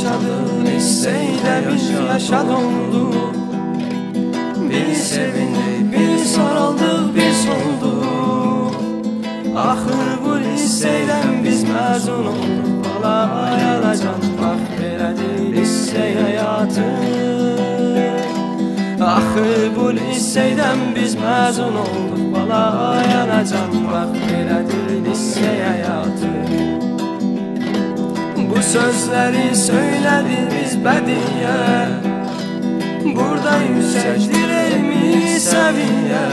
yaşadın, hisseyle bir yaşa dondu. Bir sevindik, bir sarıldık, bir solduk. Axır bu liseydən biz məzun olduq. Bala yanacan, bax belədir lisey həyatı. Axır bu liseydən biz məzun olduq. Bala yanacan, bax belədir lisey həyatı. Bu sözləri söylədik biz bədiyə. Burada yüksəkdir elmi səviyyə.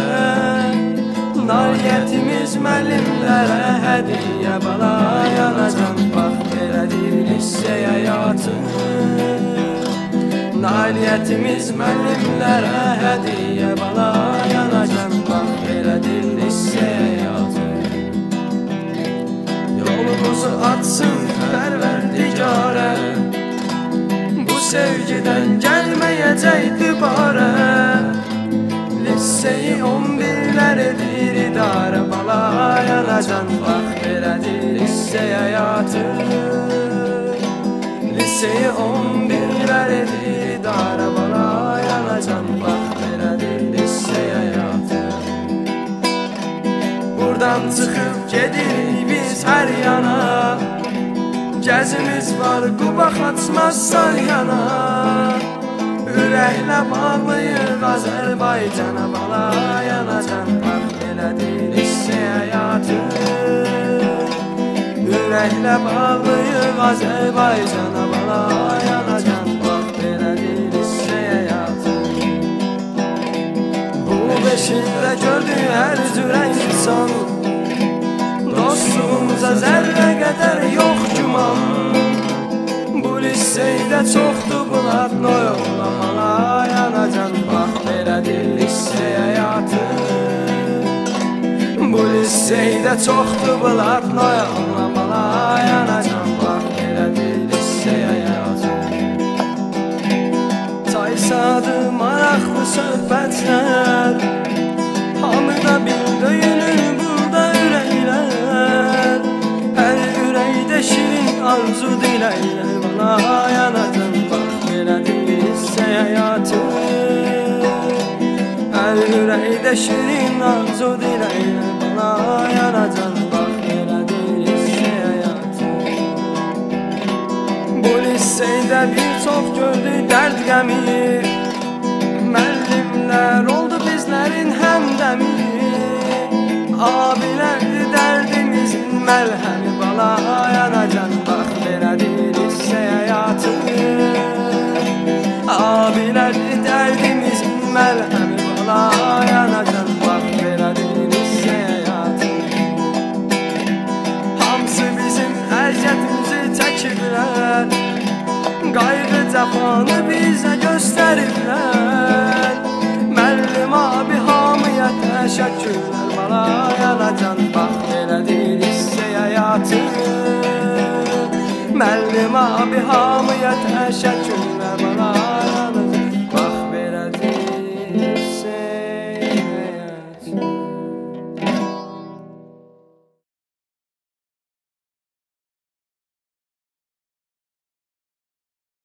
Nailiyyətimiz müəllimlərə hədiyyə. Bala yanacan, bax belədir lisey həyatı. Nailiyyətimiz müəllimlərə hədiyyə. Bala yanacan, bax belədir lisey həyatı. Yolumuzu açsın pərverdigarə. Bu sevgidən gəlməyəcək dübarə. Liseyi 11'lər edir idarə. Bala yanacan, bax belədir lisey həyatı. Liseyi 11'lər edir idarə. Bala yanacan, bax belədir lisey həyatı. Buradan çıxıb gedirik biz hər yana. Gəzimiz var, qubaq açmaz saryana. Ürəklə bağlıyıq Azərbaycana. Bala yanacan, bax belədir lisey həyatı. Ürəklə bağlıyıq Azərbaycana. Bala yanacan, bax belədir lisey həyatı. Bu beşikdə gördük hər cürə insan. Dostluğumuza zərrə qədər yox güman. Bu liseydə çoxdur bunlar noyola. Bala yanacan, bax belədir lisey həyatı. Bu liseydə çoxdur bunlar noyola. Bala yanacan, bax belədir lisey həyatı. Çay sadı maraqlı söhbətlər. Hamıda bir döyünür burada ürəklər. Hər ürəkdə şirin arzu diləklər. Bala yanacan, bax belədir lisey həyatı. Hər ürəkdə şirin arzu diləklər. Bala yanacan, bax belədir lisey həyatı. Bu liseydə bir çox gördük dərd qəmi. Müəllimlər oldu bizlərin həmdəmi. Abilərdir dərdimizin məlhəmi. Bala yanacan, bax belədir lisey həyatı. Abilərdir dərdimizin məlhəmi. Bala yanacan, bax belədir lisey həyatı. Hamısı bizim əziyyətimizi çəkiblər. Qayğı cəfanı bizə göstəriblər. Müəllim abi hamıya təşəkkürlər. Bala yanacan, bax belədir lisey həyatı. Müəllim abi hamıya təşəkkürlər.